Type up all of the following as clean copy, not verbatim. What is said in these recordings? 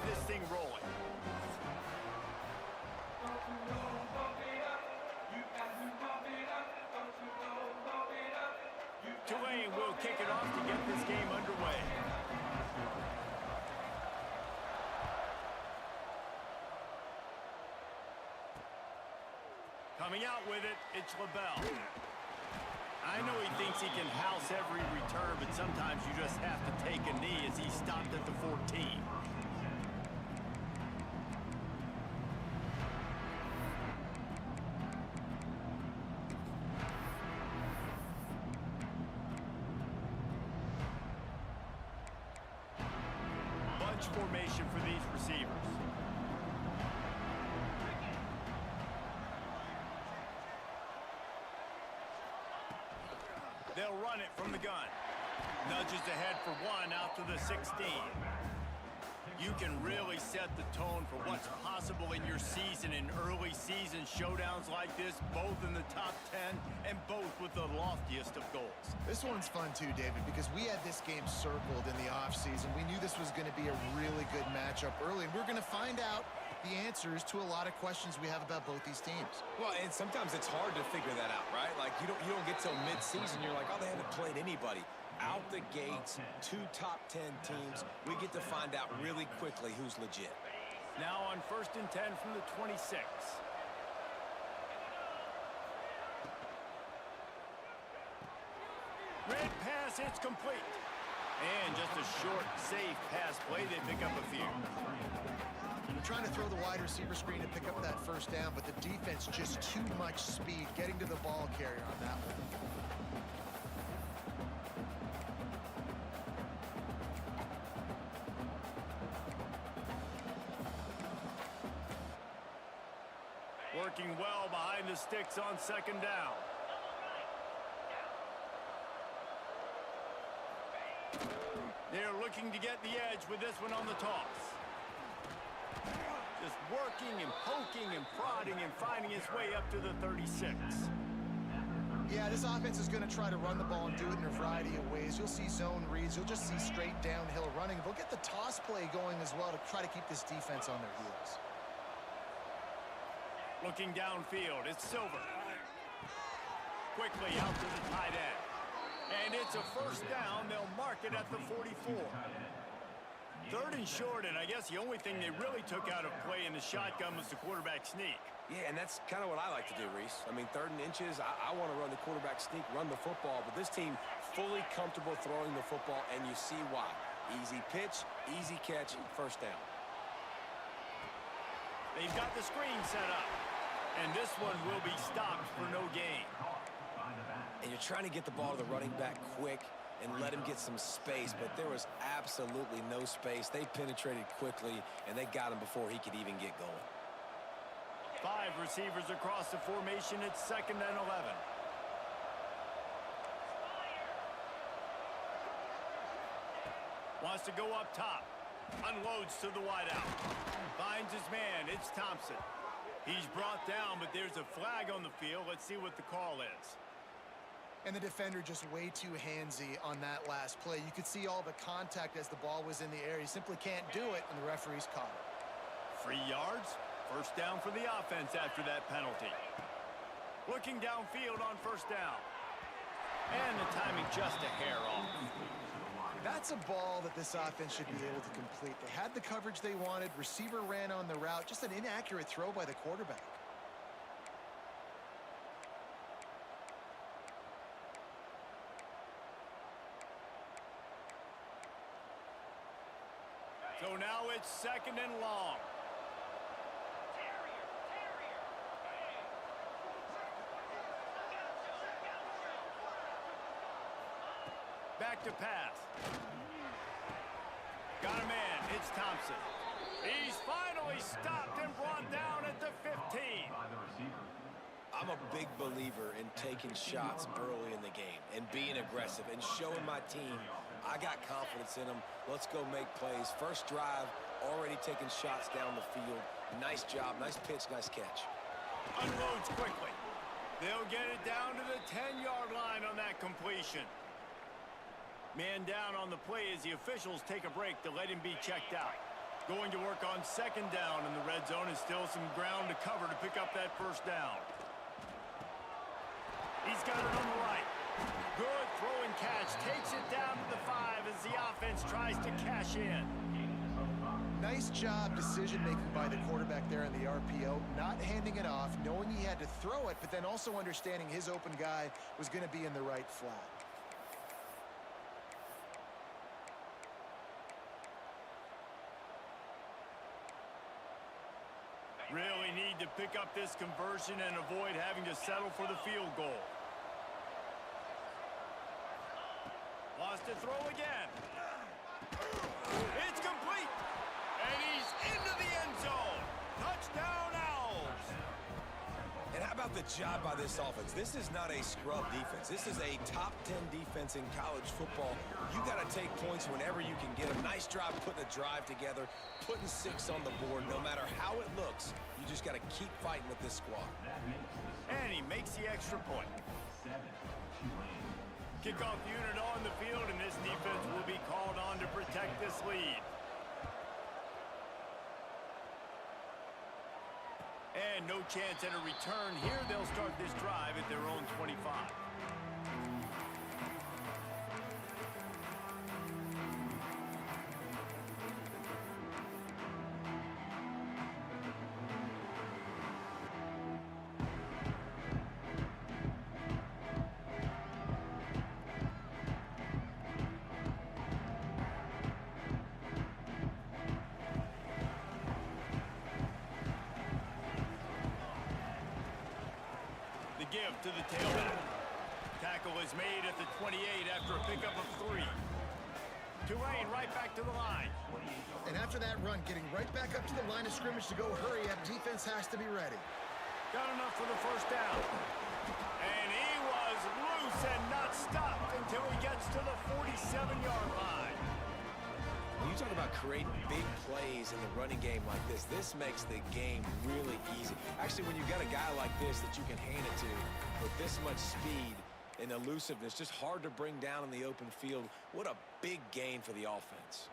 get this thing rolling. Tulane will kick it off to get this game underway. Coming out with it, it's LaBelle. I know he thinks he can house every return, but sometimes you just have to take a knee as he stopped at the 14. Bunch formation for these receivers. They'll run it from the gun. Nudges ahead for one out to the 16. You can really set the tone for what's possible in your season in early season showdowns like this, both in the top 10 and both with the loftiest of goals. This one's fun too, David, because we had this game circled in the offseason. We knew this was going to be a really good matchup early, and we're going to find out the answers to a lot of questions we have about both these teams. Well, and sometimes it's hard to figure that out, right? Like, you don't get till mid-season, you're like, oh, they haven't played anybody. Out the gates, 2 top 10 teams, we get to find out really quickly who's legit. Now on 1st and 10 from the 26. Red pass, it's complete. And just a short, safe pass play, they pick up a few. We're trying to throw the wide receiver screen to pick up that first down, but the defense just too much speed getting to the ball carrier on that one. Working well behind the sticks on 2nd down. They're looking to get the edge with this one on the toss. Just working and poking and prodding and finding his way up to the 36. Yeah, this offense is going to try to run the ball and do it in a variety of ways. You'll see zone reads. You'll just see straight downhill running. They'll get the toss play going as well to try to keep this defense on their heels. Looking downfield, it's Silver. Quickly out to the tight end. And it's a first down. They'll mark it at the 44. 3rd and short, and I guess the only thing they really took out of play in the shotgun was the quarterback sneak. Yeah, and that's kind of what I like to do, Reese. I mean, 3rd and inches, I want to run the quarterback sneak, run the football, but this team fully comfortable throwing the football, and you see why. Easy pitch, easy catch, first down. They've got the screen set up. And this one will be stopped for no gain. And you're trying to get the ball to the running back quick and let him get some space, but there was absolutely no space. They penetrated quickly, and they got him before he could even get going. 5 receivers across the formation. It's 2nd and 11. Wants to go up top. Unloads to the wideout. Finds his man. It's Thompson. He's brought down, but there's a flag on the field. Let's see what the call is. And the defender just way too handsy on that last play. You could see all the contact as the ball was in the air. He simply can't do it, and the referee's caught it. 3 yards. First down for the offense after that penalty. Looking downfield on 1st down. And the timing just a hair off. That's a ball that this offense should be able to complete. They had the coverage they wanted. Receiver ran on the route. Just an inaccurate throw by the quarterback. So now it's 2nd and long. Back to pass. Got a man. It's Thompson. He's finally stopped and brought down at the 15. I'm a big believer in taking shots early in the game and being aggressive and showing my team I got confidence in them. Let's go make plays. First drive, already taking shots down the field. Nice job, nice pitch, nice catch. Unloads quickly. They'll get it down to the 10-yard line on that completion. Man down on the play as the officials take a break to let him be checked out. Going to work on second down in the red zone, and still some ground to cover to pick up that first down. He's got it on the right. Good throw and catch. Takes it down to the 5 as the offense tries to cash in. Nice job decision-making by the quarterback there in the RPO. Not handing it off, knowing he had to throw it, but then also understanding his open guy was going to be in the right flat. Really need to pick up this conversion and avoid having to settle for the field goal. Wants to throw again. It's complete. And he's into the end zone. Touchdown, Owls. And how about the job by this offense? This is not a scrub defense. This is a top 10 defense in college football. You got to take points whenever you can get them. Nice job putting a drive together, putting 6 on the board. No matter how it looks, you just got to keep fighting with this squad. And he makes the extra point. Kickoff unit on the field, and this defense will be called on to protect this lead. And no chance at a return here. They'll start this drive at their own 25. Give to the tailback. Tackle is made at the 28 after a pickup of 3. Tulane right back to the line. And after that run, getting right back up to the line of scrimmage to go hurry up, defense has to be ready. Got enough for the first down. And he was loose and not stopped until he gets to the 47-yard line. When you talk about creating big plays in the running game like this makes the game really easy. Actually, when you got a guy like this that you can hand it to with this much speed and elusiveness, just hard to bring down in the open field, what a big gain for the offense.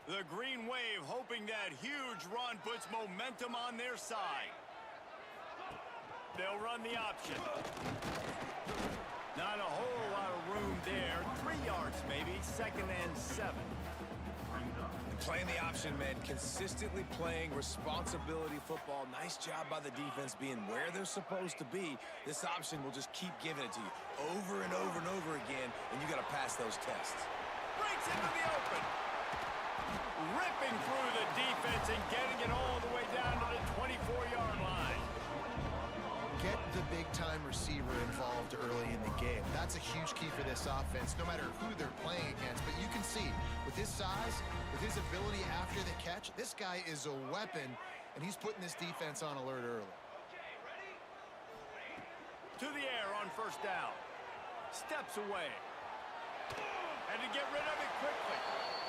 The Green Wave hoping that huge run puts momentum on their side. They'll run the option. Not a whole lot of room there. 3 yards maybe, 2nd and 7. And playing the option, man, consistently playing responsibility football. Nice job by the defense being where they're supposed to be. This option will just keep giving it to you over and over and over again, and you got to pass those tests. Breaks into the open. Ripping through the defense and getting it all the way down to the 24-yard line. Get the big-time receiver involved early in the game. That's a huge key for this offense, no matter who they're playing against. But you can see, with his size, with his ability after the catch, this guy is a weapon, and he's putting this defense on alert early. To the air on first down. Steps away. And to get rid of it quickly.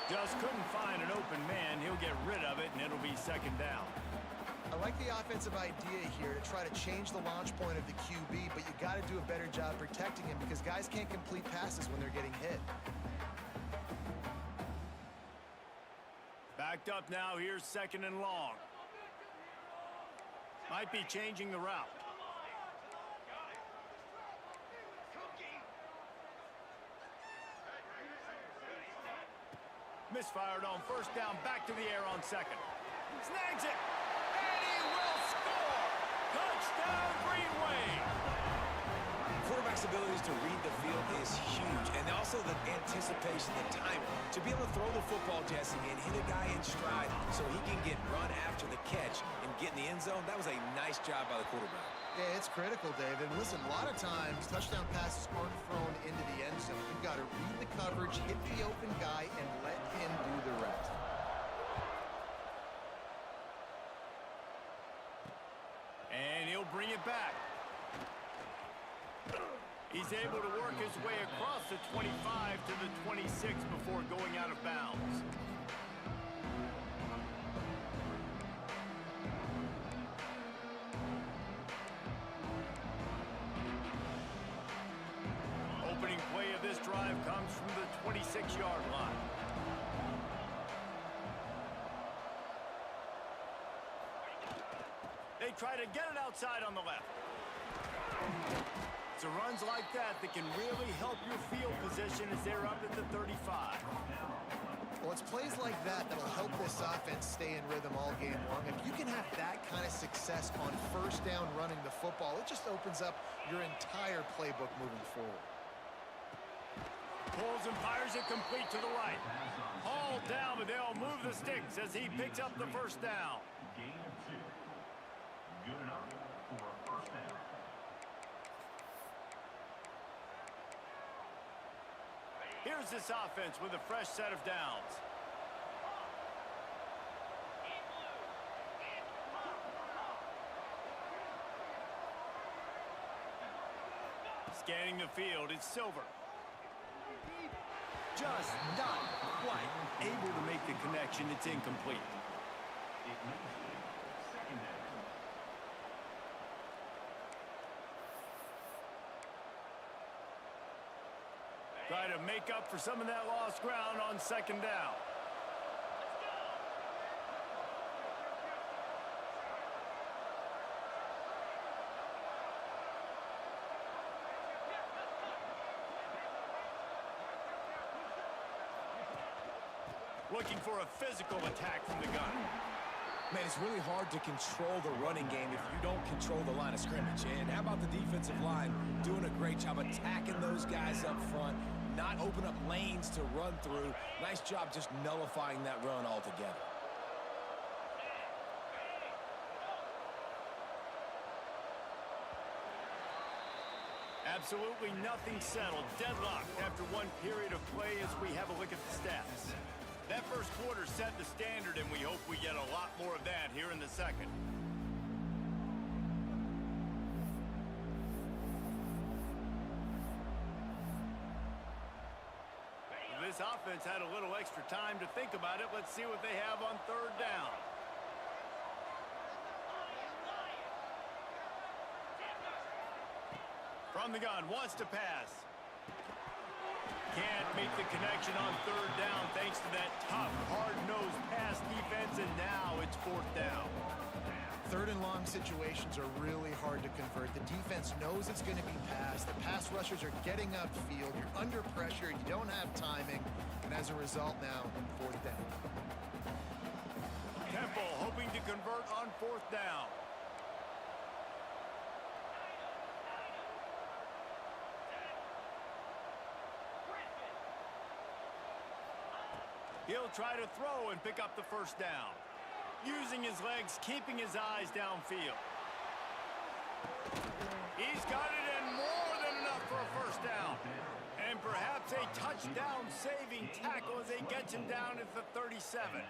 Just couldn't find an open man. He'll get rid of it, and it'll be 2nd down. I like the offensive idea here to try to change the launch point of the QB, but you got to do a better job protecting him because guys can't complete passes when they're getting hit. Backed up now. Here's 2nd and long. Might be changing the route. Misfired on first down, back to the air on 2nd. Snags it, and he will score! Touchdown, Green Wave! Quarterback's abilities to read the field is huge, and also the anticipation, the timing. To be able to throw the football, Jesse, and hit a guy in stride so he can get run after the catch and get in the end zone, that was a nice job by the quarterback. Yeah, it's critical, David. Listen, a lot of times, touchdown passes aren't thrown into the end zone. You've got to read the coverage, hit the open guy, and let him do the rest. And he'll bring it back. He's able to work his way across the 25 to the 26 before going out of bounds. this drive comes from the 26-yard line. They try to get it outside on the left. It's runs like that that can really help your field position as they're up at the 35. Well, it's plays like that that'll help this offense stay in rhythm all game long. If you can have that kind of success on first down running the football, it just opens up your entire playbook moving forward. Pulls and fires it complete to the right. Hauled down, but they'll move the sticks as he picks up the first down. Gain of 2. Good enough for a first down. Here's this offense with a fresh set of downs. Scanning the field, it's Silver. Just not quite able to make the connection. It's incomplete. It moves it. Second down. Try to make up for some of that lost ground on second down. Looking for a physical attack from the gun. Man, it's really hard to control the running game if you don't control the line of scrimmage. And how about the defensive line doing a great job attacking those guys up front, not open up lanes to run through. Nice job just nullifying that run altogether. Absolutely nothing settled. Deadlocked after one period of play as we have a look at the stats. That first quarter set the standard, and we hope we get a lot more of that here in the second. This offense had a little extra time to think about it. Let's see what they have on third down. From the gun, wants to pass. Can't make the connection on third down thanks to that tough, hard-nosed pass defense, and now it's fourth down. Third and long situations are really hard to convert. The defense knows it's going to be passed. The pass rushers are getting upfield. You're under pressure. You don't have timing. And as a result now, fourth down. Temple hoping to convert on fourth down. He'll try to throw and pick up the first down. Using his legs, keeping his eyes downfield. He's got it, and more than enough for a first down. And perhaps a touchdown-saving tackle as they get him down at the 37.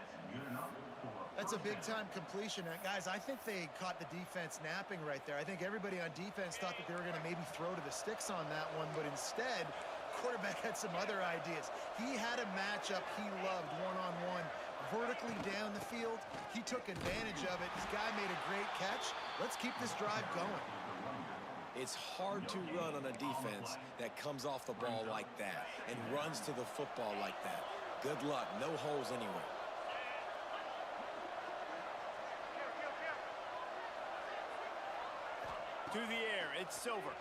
That's a big-time completion. Guys, I think they caught the defense napping right there. I think everybody on defense thought that they were going to maybe throw to the sticks on that one, but instead, quarterback had some other ideas. He had a matchup he loved one-on-one, vertically down the field. He took advantage of it. This guy made a great catch. Let's keep this drive going. It's hard to run on a defense that comes off the ball like that and runs to the football like that. Good luck. No holes anywhere. To the air, it's Silver.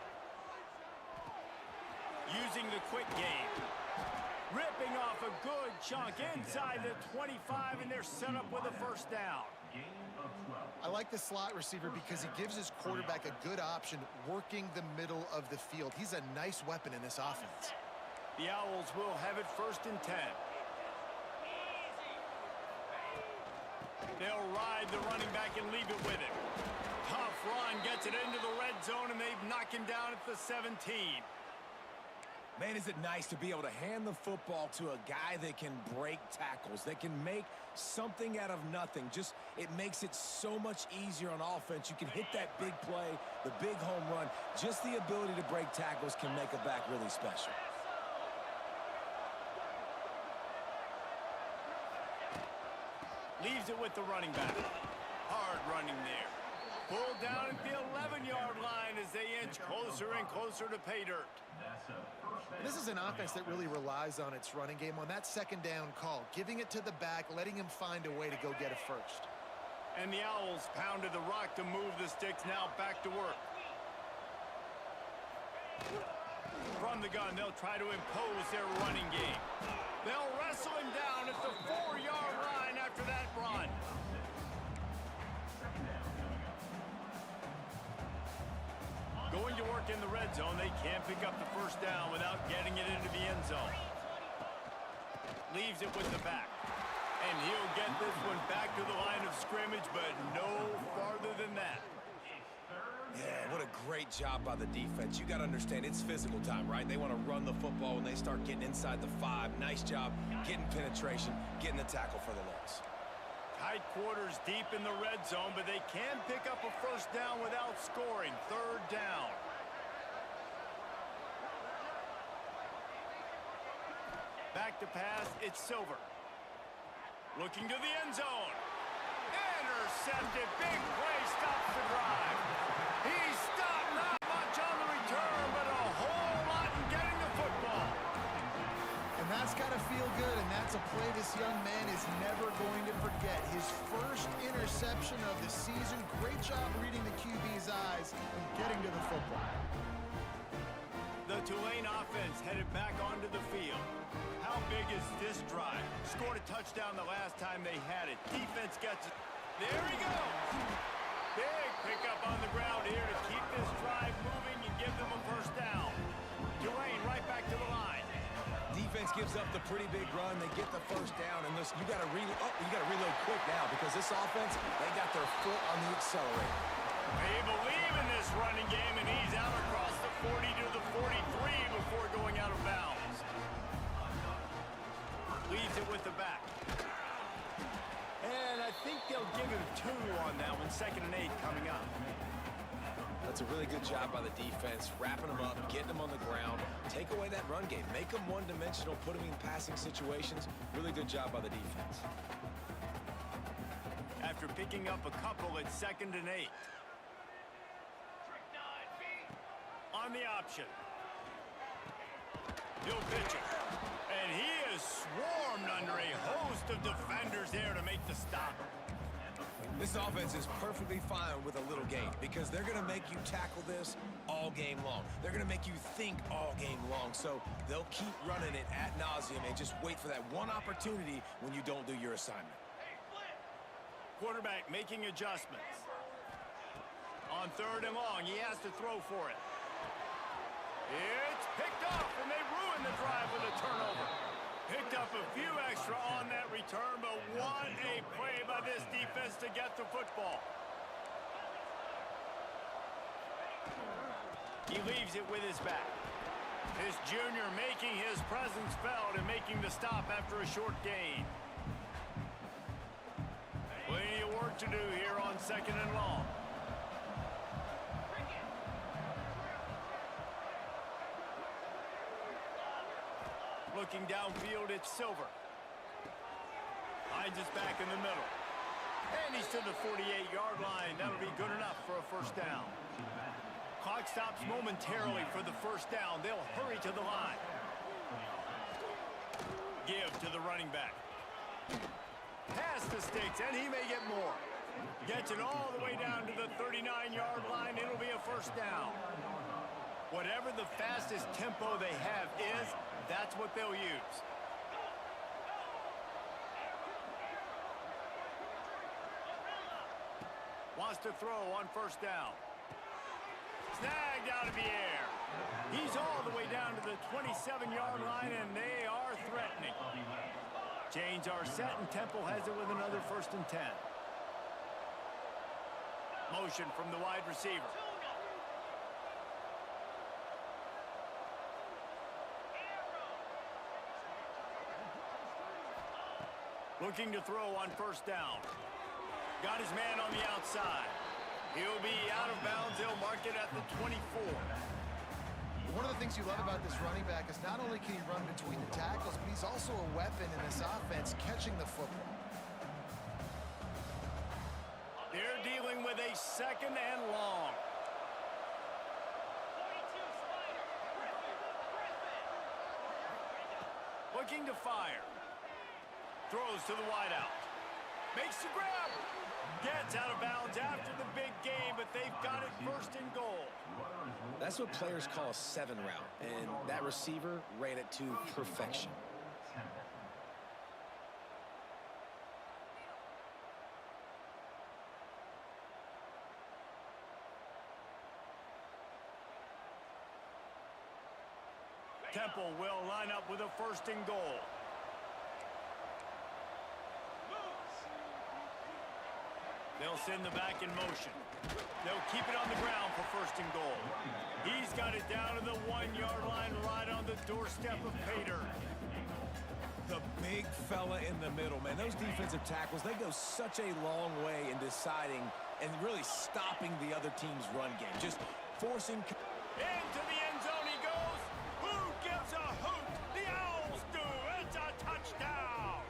Using the quick game. Ripping off a good chunk inside the 25, and they're set up with a first down. I like the slot receiver because he gives his quarterback a good option working the middle of the field. He's a nice weapon in this offense. The Owls will have it 1st and 10. They'll ride the running back and leave it with him. Tough run, gets it into the red zone, and they've knocked him down at the 17. Man, is it nice to be able to hand the football to a guy that can break tackles, that can make something out of nothing. Just, it makes it so much easier on offense. You can hit that big play, the big home run. Just the ability to break tackles can make a back really special. Leaves it with the running back. Hard running there. Pulled down at the 11-yard line as they inch closer and closer to pay dirt. That's a This is an offense that really relies on its running game on that second down call, giving it to the back, letting him find a way to go get a first. And the Owls pounded the rock to move the sticks, now back to work. From the gun, they'll try to impose their running game. They'll wrestle him down at the 4-yard line after that run. Going to work in the red zone, they can't pick up the first down without getting it into the end zone. Leaves it with the back. And he'll get this one back to the line of scrimmage, but no farther than that. Yeah, what a great job by the defense. You got to understand, it's physical time, right? They want to run the football when they start getting inside the 5. Nice job getting penetration, getting the tackle for the loss. Tight quarters deep in the red zone, but they can pick up a first down without scoring. Third down. Back to pass, it's Silver. Looking to the end zone. Intercepted. Big play stops the drive. He stopped not much on the return, but a whole lot in getting the football. And that's got to feel good, and that's a play this young man is never going to forget. His first interception of the season. Great job reading the QB's eyes and getting to the football. The Tulane offense headed back onto the field. How big is this drive? Scored a touchdown the last time they had it. Defense gets it. There he goes. Big pickup on the ground here to keep this drive moving and give them a first down. Tulane right back to the line. Defense gives up the pretty big run. They get the first down, and listen, you got to reload quick now because this offense, they got their foot on the accelerator. They believe in this running game, and he's out across the 40 to the 43 before going out of bounds. Leaves it with the back. And I think they'll give him 2 on that one. 2nd and 8 coming up. That's a really good job by the defense, wrapping them up, getting them on the ground, take away that run game, make them one-dimensional, put them in passing situations. Really good job by the defense. After picking up a couple, it's 2nd and 8. On the option. He'll pitch it. And he is swarmed under a host of defenders there to make the stop. This offense is perfectly fine with a little game because they're going to make you tackle this all game long. They're going to make you think all game long. So they'll keep running it ad nauseum and just wait for that one opportunity when you don't do your assignment. Quarterback making adjustments. On 3rd and long, he has to throw for it. It's picked off, and they ruin the drive with a turnover. Picked up a few extra on that return, but what a play by this defense to get the football. He leaves it with his back. His junior making his presence felt and making the stop after a short gain. Plenty of work to do here on 2nd and long. Looking downfield, it's Silver. Finds his back in the middle. And he's to the 48-yard line. That'll be good enough for a first down. Clock stops momentarily for the first down. They'll hurry to the line. Give to the running back. Pass the sticks, and he may get more. Gets it all the way down to the 39-yard line. It'll be a first down. Whatever the fastest tempo they have is, that's what they'll use. Wants to throw on first down. Snagged out of the air. He's all the way down to the 27-yard line, and they are threatening. Chains are set, and Temple has it with another 1st and 10. Motion from the wide receiver. Looking to throw on first down. Got his man on the outside. He'll be out of bounds. He'll mark it at the 24. One of the things you love about this running back is not only can he run between the tackles, but he's also a weapon in this offense catching the football. They're dealing with a 2nd and long. Looking to fire. Throws to the wideout. Makes the grab. Gets out of bounds after the big game, but they've got it first and goal. That's what players call a 7 route, and that receiver ran it to perfection. Temple will line up with a first and goal. They'll send the back in motion. They'll keep it on the ground for first and goal. He's got it down to the 1-yard line right on the doorstep of Pater. The big fella in the middle, man. Those defensive tackles, they go such a long way in deciding and really stopping the other team's run game. Just forcing... Into the end zone he goes. Who gives a hoot? The Owls do. It's a touchdown.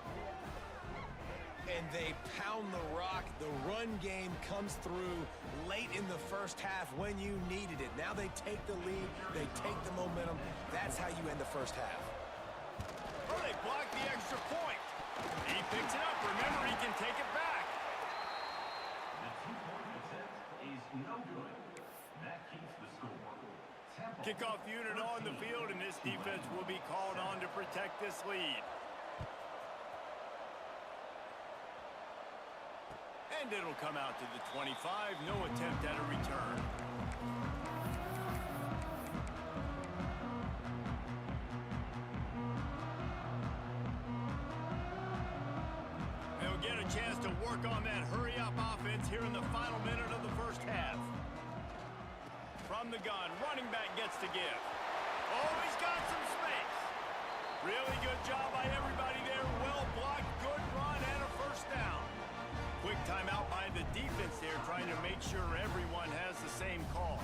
And they pound the rock. The run game comes through late in the first half when you needed it. Now they take the lead. They take the momentum. That's how you end the first half. Oh, they block the extra point. He picks it up. Remember, he can take it back. The 2-point attempt is no good. That keeps the score. Temple. Kickoff unit on the field, and this defense will be called on to protect this lead. And it'll come out to the 25. No attempt at a return. They'll get a chance to work on that hurry-up offense here in the final minute of the first half. From the gun, running back gets to give. Oh, he's got some space. Really good job by everybody there. Well blocked, good run, and a first down. Quick timeout by the defense there, trying to make sure everyone has the same call.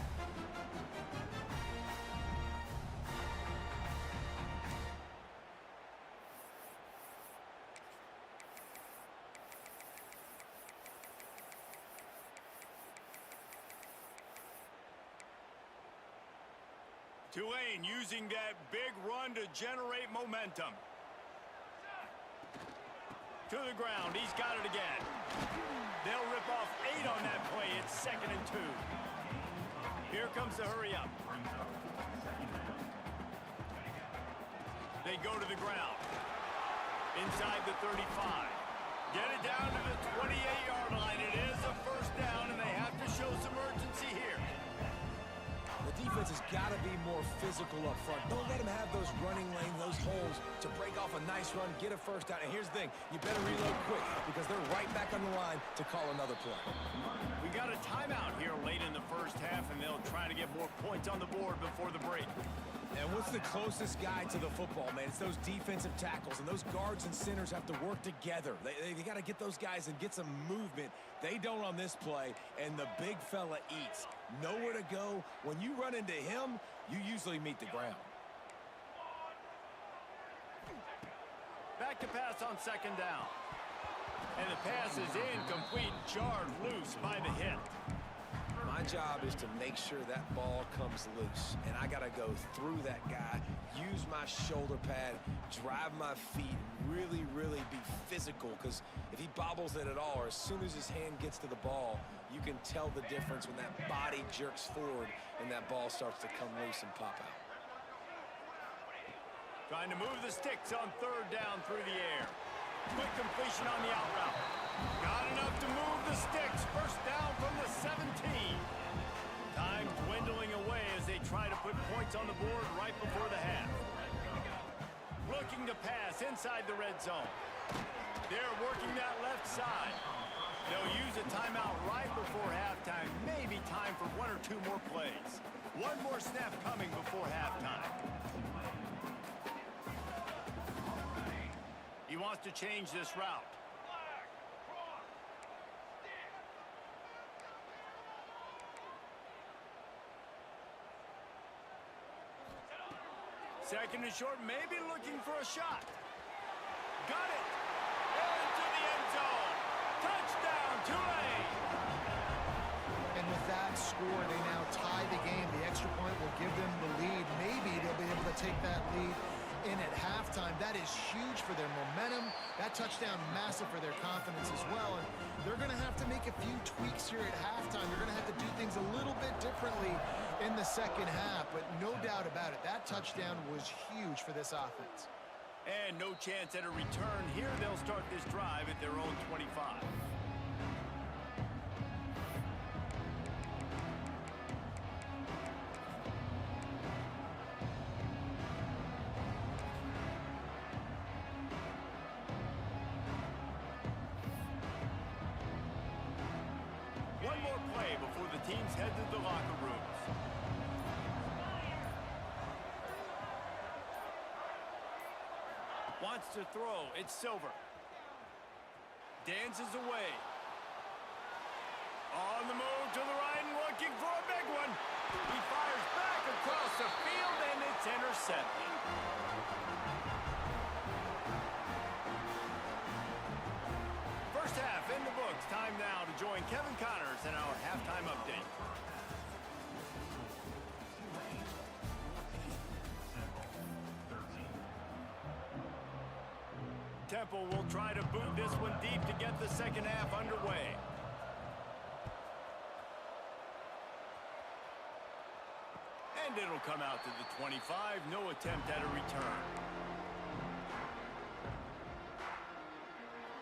Tulane using that big run to generate momentum. To the ground, he's got it again. They'll rip off 8 on that play. It's 2nd and 2. Here comes the hurry up. They go to the ground. Inside the 35. Get it down to the 28-yard line. It is a first down, and they have to show some urgency here. The defense has got to be more physical up front. Don't let them have those running lanes, those holes to break off a nice run, get a first down. And here's the thing, you better reload quick because they're right back on the line to call another play. We got a timeout here late in the first half, and they'll try to get more points on the board before the break. And what's the closest guy to the football, man? It's those defensive tackles, and those guards and centers have to work together. They got to get those guys and get some movement. They don't on this play, and the big fella eats. Nowhere to go. When you run into him, you usually meet the ground. Back to pass on 2nd down. And the pass is incomplete, jarred loose by the hit. My job is to make sure that ball comes loose, and I got to go through that guy, use my shoulder pad, drive my feet, really, really be physical, because if he bobbles it at all, or as soon as his hand gets to the ball, you can tell the difference when that body jerks forward and that ball starts to come loose and pop out. Trying to move the sticks on 3rd down through the air. Quick completion on the out route. Got enough to move the sticks. First down from the 17. Time dwindling away as they try to put points on the board right before the half. Looking to pass inside the red zone. They're working that left side. They'll use a timeout right before halftime. Maybe time for 1 or 2 more plays. One more snap coming before halftime. He wants to change this route. Second and short, maybe looking for a shot. Got it. Into the end zone. Touchdown, Tulane. And with that score, they now tie the game. The extra point will give them the lead. Maybe they'll be able to take that lead in at halftime. That is huge for their momentum. That touchdown, massive for their confidence as well. And they're going to have to make a few tweaks here at halftime. They're going to have to do things a little bit differently in the second half. But no doubt about it, that touchdown was huge for this offense. And no chance at a return here. They'll start this drive at their own 25. One more play before the teams head to the locker rooms. Wants to throw. It's Silver. Dances away. On the move to the right and looking for a big one. He fires back across the field and it's intercepted. First half in the books. Time now to join Kevin Connors in our halftime update. Temple will try to boot this one deep to get the second half underway. And it'll come out to the 25. No attempt at a return.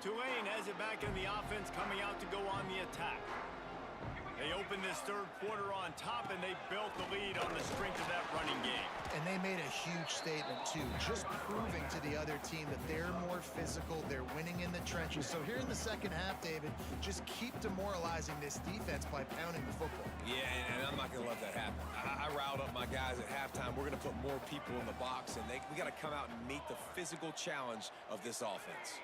Tulane has it back in the offense, coming out to go on the attack. They opened this third quarter on top, and they built the lead on the strength of that running game. And they made a huge statement, too, just proving to the other team that they're more physical, they're winning in the trenches. So here in the second half, David, just keep demoralizing this defense by pounding the football. Yeah, and I'm not going to let that happen. I riled up my guys at halftime. We're going to put more people in the box, and we got to come out and meet the physical challenge of this offense.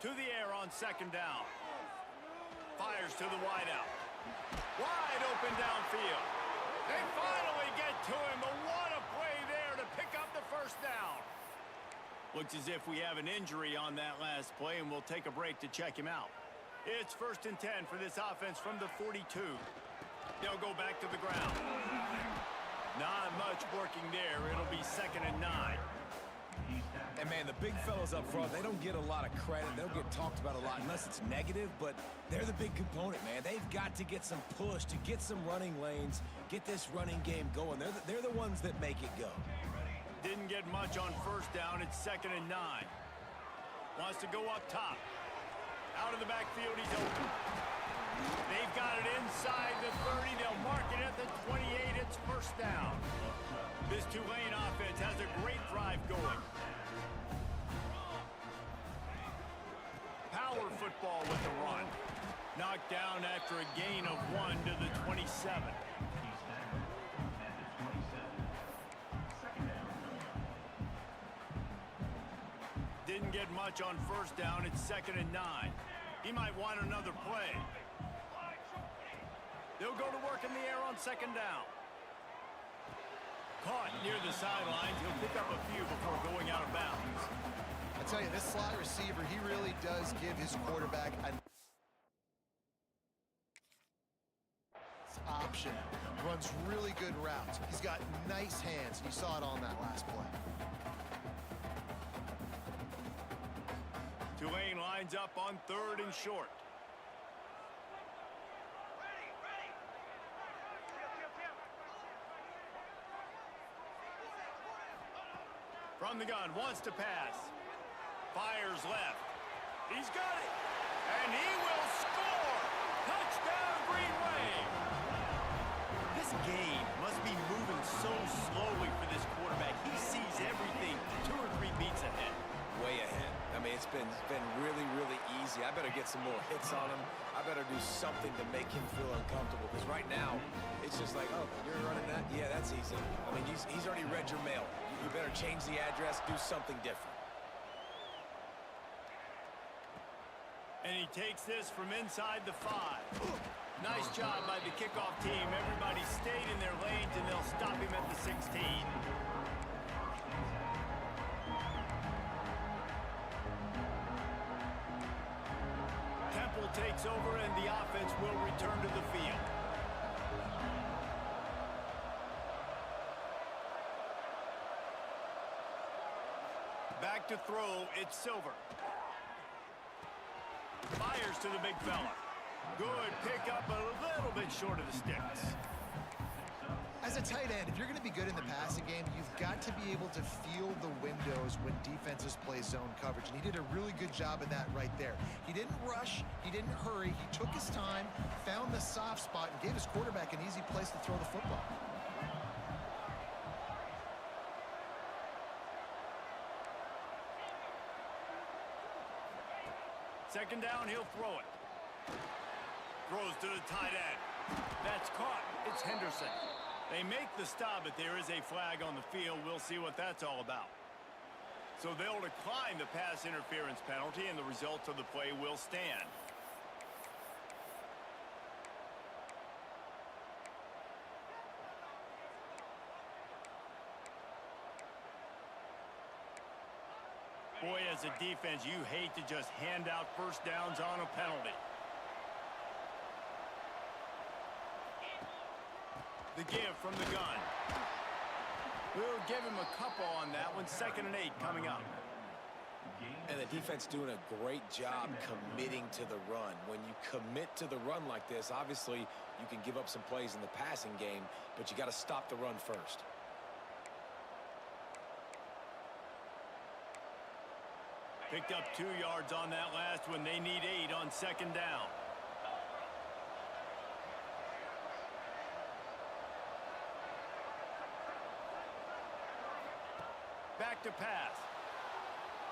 To the air on second down. Fires to the wideout. Wide open downfield. They finally get to him, but what a play there to pick up the first down. Looks as if we have an injury on that last play, and we'll take a break to check him out. It's 1st and 10 for this offense from the 42. They'll go back to the ground. Not much working there. It'll be 2nd and 9. And, man, the big fellas up front, they don't get a lot of credit. They don't get talked about a lot unless it's negative, but they're the big component, man. They've got to get some push, to get some running lanes, get this running game going. They're the ones that make it go. Didn't get much on first down. It's 2nd and 9. Wants to go up top. Out of the backfield, he's open. They've got it inside the 30. They'll mark it at the 28. It's first down. This Tulane offense has a great drive going. Power football with the run. Knocked down after a gain of 1 to the 27. Didn't get much on first down. It's 2nd and 9. He might want another play. They'll go to work in the air on second down. Caught near the sidelines. He'll pick up a few before going out of bounds. I tell you, this slot receiver, he really does give his quarterback an option. Runs really good routes. He's got nice hands. You saw it on that last play. Tulane lines up on 3rd and short. From the gun, wants to pass. Fires left. He's got it. And he will score. Touchdown, Green Wave. This game must be moving so slowly for this quarterback. He sees everything 2 or 3 beats ahead. Way ahead. I mean, it's been really, really easy. I better get some more hits on him. I better do something to make him feel uncomfortable. Because right now, it's just like, oh, you're running that? Yeah, that's easy. I mean, he's already read your mail. You better change the address, do something different. And he takes this from inside the 5. Nice job by the kickoff team. Everybody stayed in their lanes, and they'll stop him at the 16. Temple takes over, and the offense will return to the field. Back to throw, it's Silver. Fires to the big fella. Good pickup, a little bit short of the sticks. As a tight end, if you're going to be good in the passing game, you've got to be able to feel the windows when defenses play zone coverage. And he did a really good job of that right there. He didn't rush. He didn't hurry. He took his time, found the soft spot, and gave his quarterback an easy place to throw the football. Second down, he'll throw it. Throws to the tight end. That's caught. It's Henderson. They make the stop, but there is a flag on the field. We'll see what that's all about. So they'll decline the pass interference penalty, and the results of the play will stand. Boy, as a defense, you hate to just hand out first downs on a penalty. The give from the gun. We'll give him a couple on that one. 2nd and 8 coming up. And the defense doing a great job committing to the run. When you commit to the run like this, obviously you can give up some plays in the passing game, but you got to stop the run first. Picked up 2 yards on that last one. They need 8 on 2nd down. Back to pass.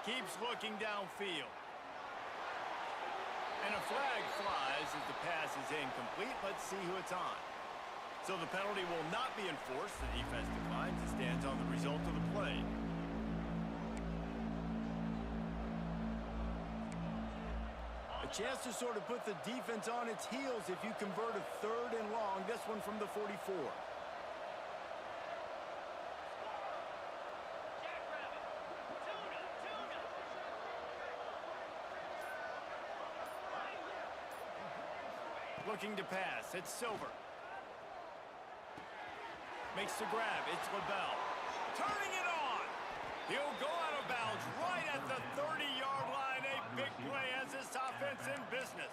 Keeps looking downfield. And a flag flies as the pass is incomplete. Let's see who it's on. So the penalty will not be enforced. The defense declines and stands on the result of the play. A chance to sort of put the defense on its heels if you convert a 3rd and long. This one from the 44. Looking to pass. It's Silver. Makes the grab. It's LaBelle. Turning it on. He'll go out of bounds right at the 30-yard line. A big play as this offense in business.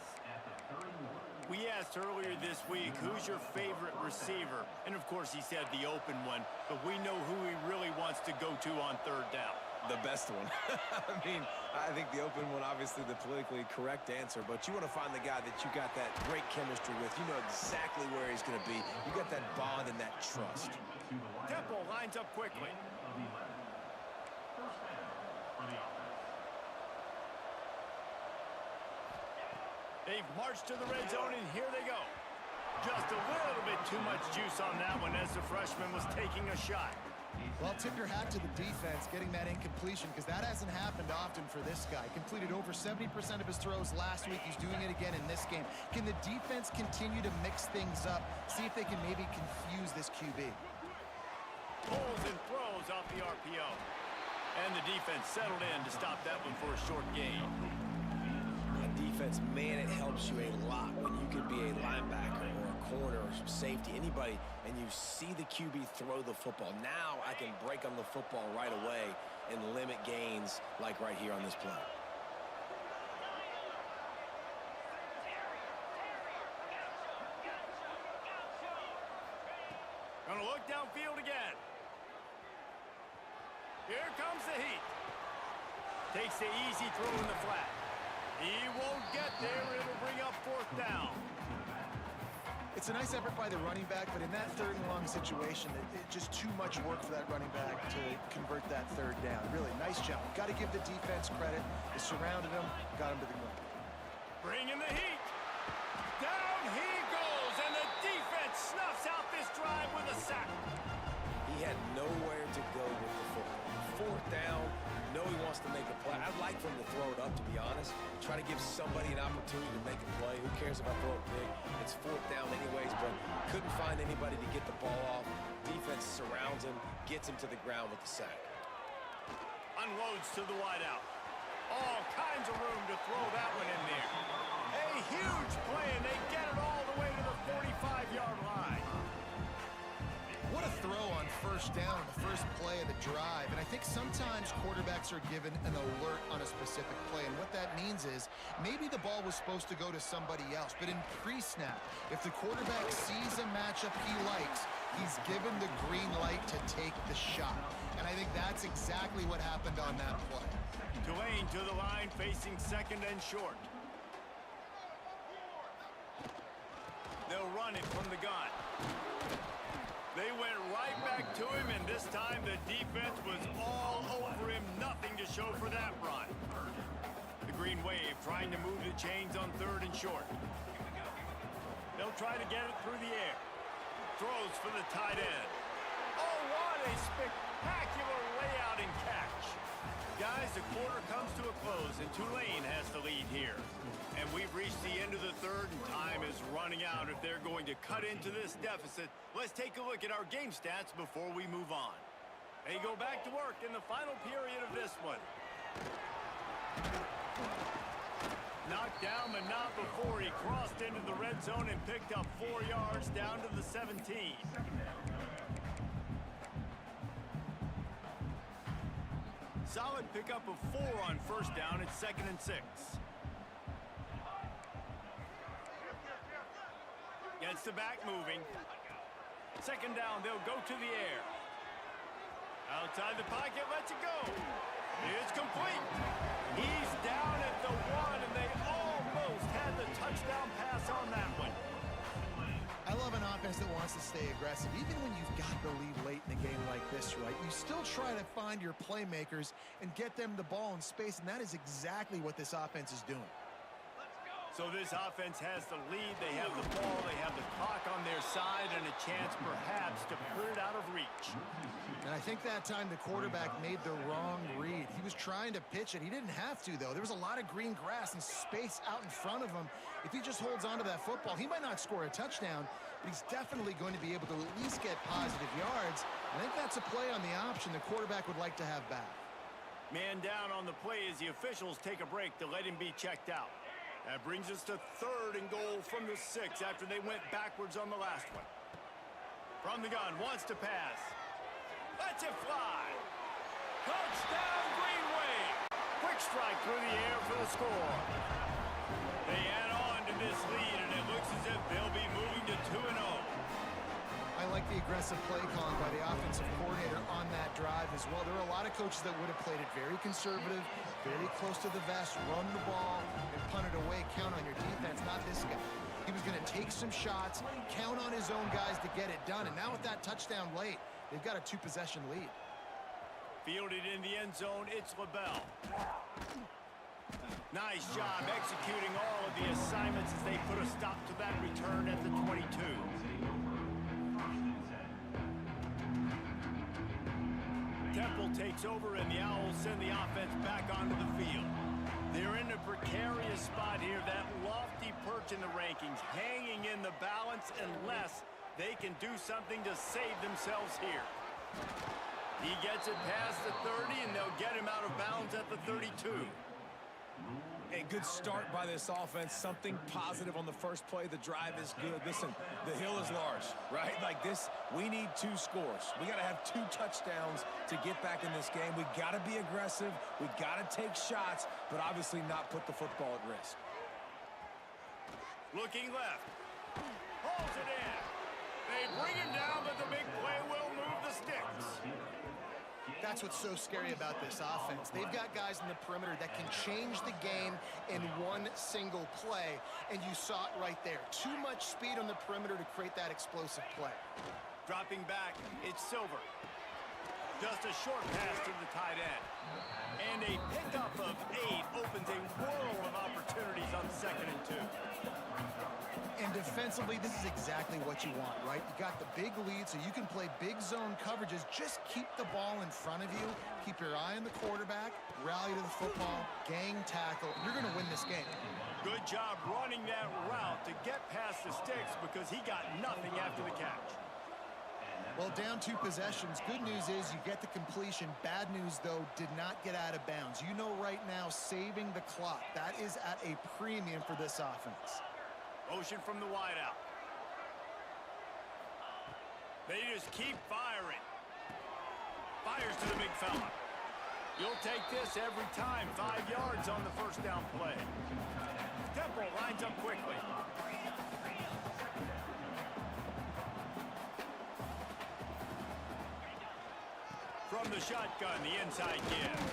We asked earlier this week, who's your favorite receiver? And, of course, he said the open one. But we know who he really wants to go to on 3rd down. The best one. I mean, I think the open one, obviously the politically correct answer, but you want to find the guy that you got that great chemistry with. You know exactly where he's going to be. You got that bond and that trust. Temple lines up quickly. They've marched to the red zone, and here they go. Just a little bit too much juice on that one as the freshman was taking a shot. Well, tip your hat to the defense getting that incompletion, because that hasn't happened often for this guy. Completed over 70% of his throws last week. He's doing it again in this game. Can the defense continue to mix things up? See if they can maybe confuse this QB. Pulls and throws off the RPO. And the defense settled in to stop that one for a short gain. Defense, man, it helps you a lot when you can be a linebacker or a corner or some safety, anybody, and you see the QB throw the football. Now I can break on the football right away and limit gains like right here on this play. Gonna look downfield again. Here comes the heat. Takes the easy throw in the flat. He won't get there. It'll bring up 4th down. It's a nice effort by the running back, but in that 3rd and long situation, it's just too much work for that running back to convert that 3rd down. Really, nice job. Got to give the defense credit. They surrounded him, got him to the ground. Bringing the heat. Down he goes, and the defense snuffs out this drive with a sack. He had nowhere to go with the football. 4th down. Know he wants to make a play. I'd like for him to throw it up, to be honest. Try to give somebody an opportunity to make a play. Who cares if I throw it big? It's 4th down anyways, but couldn't find anybody to get the ball off. Defense surrounds him, gets him to the ground with the sack. Unloads to the wideout. All kinds of room to throw that one in there. A huge play, and they get it all the way to the 45-yard line. What a throw on first down, the first play of the drive. And I think sometimes quarterbacks are given an alert on a specific play. And what that means is maybe the ball was supposed to go to somebody else. But in pre-snap, if the quarterback sees a matchup he likes, he's given the green light to take the shot. And I think that's exactly what happened on that play. Tulane to the line, facing second and short. They'll run it from the gun. They went right back to him, and this time the defense was all over him. Nothing to show for that run. The Green Wave trying to move the chains on third and short. They'll try to get it through the air. Throws for the tight end. Oh, what a spectacular layout and catch. Guys, the quarter comes to a close, and Tulane has the lead here. And we've reached the end of the third, and time is running out if they're going to cut into this deficit. Let's take a look at our game stats before we move on. They go back to work in the final period of this one. Knocked down, but not before he crossed into the red zone and picked up 4 yards down to the 17. Solid pickup of 4 on first down at 2nd and 6. Gets the back moving. 2nd down, they'll go to the air. Outside the pocket, lets it go. It's complete. He's down at the 1, and they almost had the touchdown pass on that one. I love an offense that wants to stay aggressive. Even when you've got the lead late in a game like this, right, you still try to find your playmakers and get them the ball in space, and that is exactly what this offense is doing. So this offense has the lead. They have the ball. They have the clock on their side and a chance perhaps to put it out of reach. And I think that time the quarterback made the wrong read. He was trying to pitch it. He didn't have to, though. There was a lot of green grass and space out in front of him. If he just holds on to that football, he might not score a touchdown, but he's definitely going to be able to at least get positive yards. I think that's a play on the option the quarterback would like to have back. Man down on the play as the officials take a break to let him be checked out. That brings us to 3rd and goal from the 6 after they went backwards on the last one. From the gun, wants to pass. Lets it fly. Touchdown, Green Wave. Quick strike through the air for the score. They add on to this lead, and it looks as if they'll be moving to 2-0. I like the aggressive play calling by the offensive coordinator on that drive as well. There are a lot of coaches that would have played it very conservative, very close to the vest, run the ball, and punt it away, count on your defense, not this guy. He was going to take some shots, count on his own guys to get it done, and now with that touchdown late, they've got a 2-possession lead. Fielded in the end zone, it's LaBelle. Nice job executing all of the assignments as they put a stop to that return at the 22. Temple takes over, and the Owls send the offense back onto the field. They're in a precarious spot here, that lofty perch in the rankings, hanging in the balance unless they can do something to save themselves here. He gets it past the 30, and they'll get him out of bounds at the 32. A good start by this offense. Something positive on the first play. The drive is good. Listen, the hill is large, right? Like this, we need 2 scores. We got to have 2 touchdowns to get back in this game. We got to be aggressive. We got to take shots, but obviously not put the football at risk. Looking left. Pulls it in. They bring him down, but the big play will move the sticks. That's what's so scary about this offense. They've got guys in the perimeter that can change the game in one single play, and you saw it right there. Too much speed on the perimeter to create that explosive play. Dropping back, it's Silver. Just a short pass to the tight end. And a pickup of 8 opens a world of opportunities on 2nd and 2. And defensively, this is exactly what you want, right? You got the big lead, so you can play big zone coverages. Just keep the ball in front of you. Keep your eye on the quarterback. Rally to the football. Gang tackle. You're going to win this game. Good job running that route to get past the sticks because he got nothing after the catch. Well, down 2 possessions. Good news is you get the completion. Bad news, though, did not get out of bounds. You know right now, saving the clock. That is at a premium for this offense. Motion from the wideout. They just keep firing. Fires to the big fella. You'll take this every time. 5 yards on the first down play. Temple lines up quickly. From the shotgun, the inside give.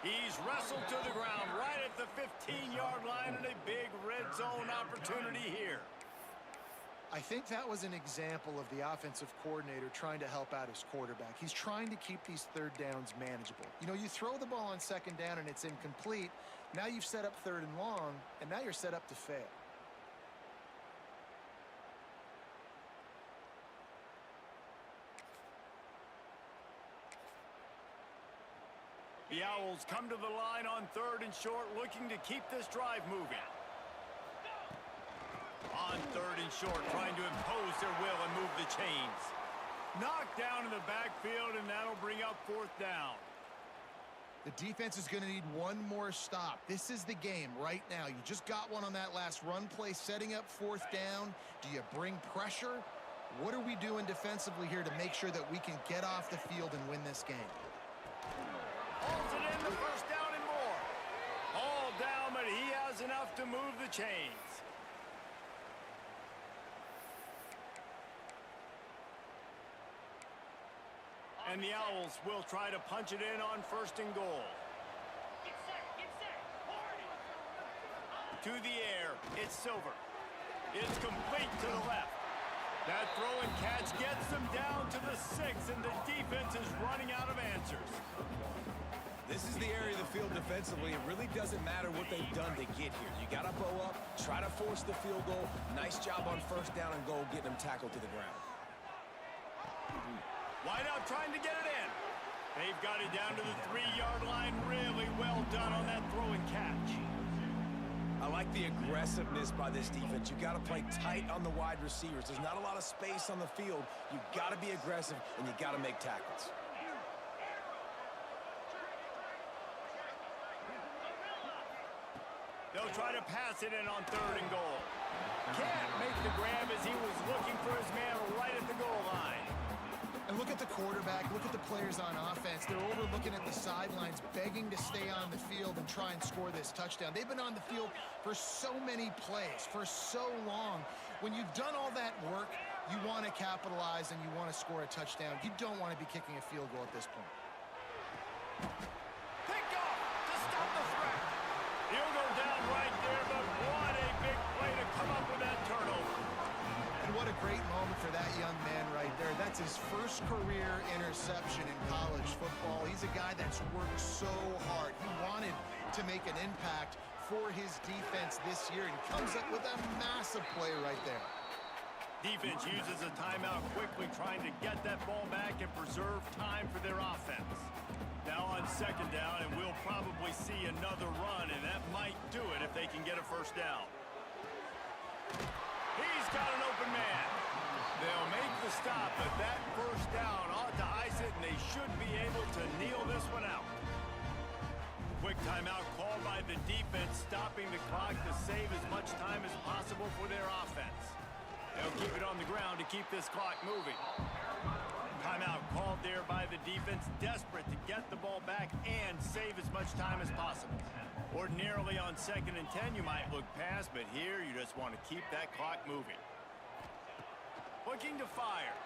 He's wrestled to the ground right at the 15-yard line, and a big red zone opportunity here. I think that was an example of the offensive coordinator trying to help out his quarterback. He's trying to keep these third downs manageable. You know, you throw the ball on second down and it's incomplete. Now you've set up third and long, and now you're set up to fail. The Owls come to the line on 3rd and short, looking to keep this drive moving. On 3rd and short, trying to impose their will and move the chains. Knocked down in the backfield, and that'll bring up 4th down. The defense is going to need one more stop. This is the game right now. You just got one on that last run play, setting up 4th down. Do you bring pressure? What are we doing defensively here to make sure that we can get off the field and win this game? Holds it in, the 1st down and more. All down, but he has enough to move the chains. And the Owls will try to punch it in on 1st and goal. Get set. To the air, it's Silver. It's complete to the left. That throw and catch gets them down to the 6, and the defense is running out of answers. This is the area of the field defensively. It really doesn't matter what they've done to get here. You got to bow up, try to force the field goal. Nice job on 1st down and goal, getting them tackled to the ground. Wide out trying to get it in. They've got it down to the 3-yard line. Really well done on that throw and catch. I like the aggressiveness by this defense. You got to play tight on the wide receivers. There's not a lot of space on the field. You got to be aggressive, and you got to make tackles. They'll try to pass it in on 3rd and goal. Can't make the grab as he was looking for his man right at the goal line. And look at the quarterback, look at the players on offense. They're over looking at the sidelines, begging to stay on the field and try and score this touchdown. They've been on the field for so many plays, for so long. When you've done all that work, you want to capitalize and you want to score a touchdown. You don't want to be kicking a field goal at this point. Picked off to stop the threat. He'll go down right there, but what a big play to come up with that turnover. And what a great moment for that young man right there. That's his first career interception in college football. He's a guy that's worked so hard. He wanted to make an impact for his defense this year, and he comes up with a massive play right there. Defense uses a timeout quickly, trying to get that ball back and preserve time for their offense. Now on 2nd down, and we'll probably see another run, and that might do it if they can get a 1st down. He's got an open man. They'll make the stop, but that 1st down ought to ice it, and they should be able to kneel this one out. Quick timeout called by the defense, stopping the clock to save as much time as possible for their offense. They'll keep it on the ground to keep this clock moving. Timeout called there by the defense, desperate to get the ball back and save as much time as possible. Ordinarily on 2nd and 10, you might look past, but here you just want to keep that clock moving. Looking to fire.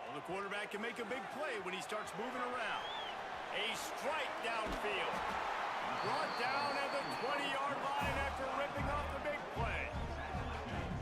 Well, the quarterback can make a big play when he starts moving around. A strike downfield. Brought down at the 20-yard line after ripping off the big play.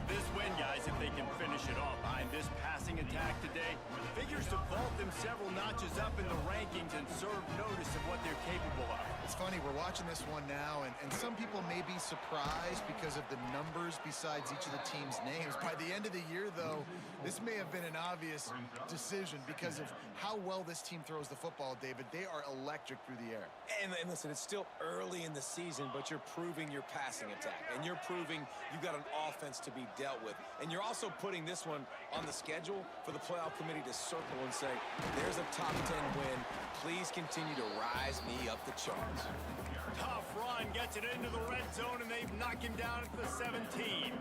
This win, guys, if they can finish it off behind this passing attack today, figures to vault them several notches up in the rankings and serve notice of what they're capable of. It's funny, we're watching this one now, and some people may be surprised because of the numbers besides each of the team's names. By the end of the year, though, this may have been an obvious decision because of how well this team throws the football, David. They are electric through the air. And listen, it's still early in the season, but you're proving your passing attack, and you're proving you've got an offense to be dealt with. And you're also putting this one on the schedule for the playoff committee to circle and say, there's a top 10 win. Please continue to rise me up the charts. Tough run gets it into the red zone, and they've knocked him down at the 17.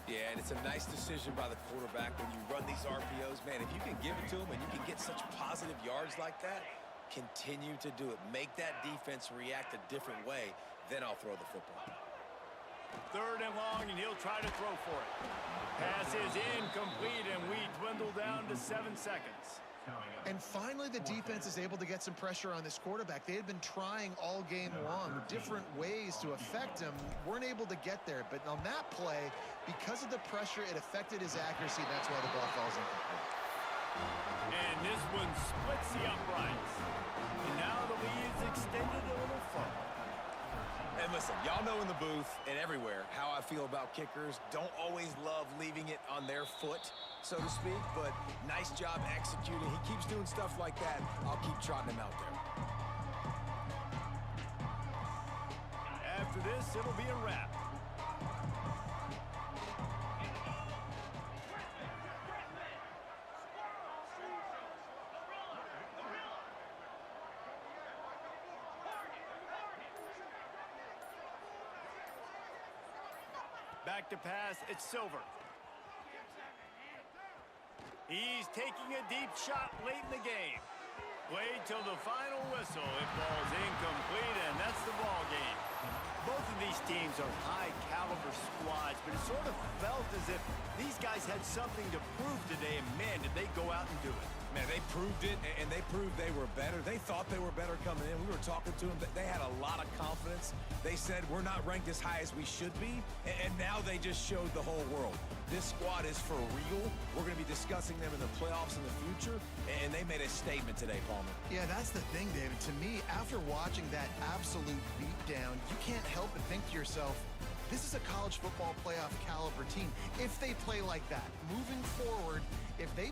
Yeah, and it's a nice decision by the quarterback when you run these RPOs. Man, if you can give it to him and you can get such positive yards like that, continue to do it. Make that defense react a different way, then I'll throw the football. 3rd and long, and he'll try to throw for it. Pass is incomplete, and we dwindle down to 7 seconds. And finally, the defense is able to get some pressure on this quarterback. They had been trying all game long, different ways to affect him, weren't able to get there. But on that play, because of the pressure, it affected his accuracy. That's why the ball falls incomplete. And this one splits the uprights. And now the lead is extended a little further. And listen, y'all know in the booth and everywhere how I feel about kickers. Don't always love leaving it on their foot, so to speak, but nice job executing. He keeps doing stuff like that. I'll keep trotting him out there. After this, it'll be a wrap. Back to pass, it's Silver. He's taking a deep shot late in the game. Played till the final whistle. It falls incomplete, and that's the ball game. Both of these teams are high-caliber squads, but it sort of felt as if these guys had something to prove today, and man, did they go out and do it. Man, they proved it, and they proved they were better. They thought they were better coming in. We were talking to them. They had a lot of confidence. They said, we're not ranked as high as we should be, and now they just showed the whole world. This squad is for real. We're going to be discussing them in the playoffs in the future, and they made a statement today, Palmer. Yeah, that's the thing, David. To me, after watching that absolute beatdown, you can't help but think to yourself, this is a college football playoff caliber team. If they play like that, moving forward, if they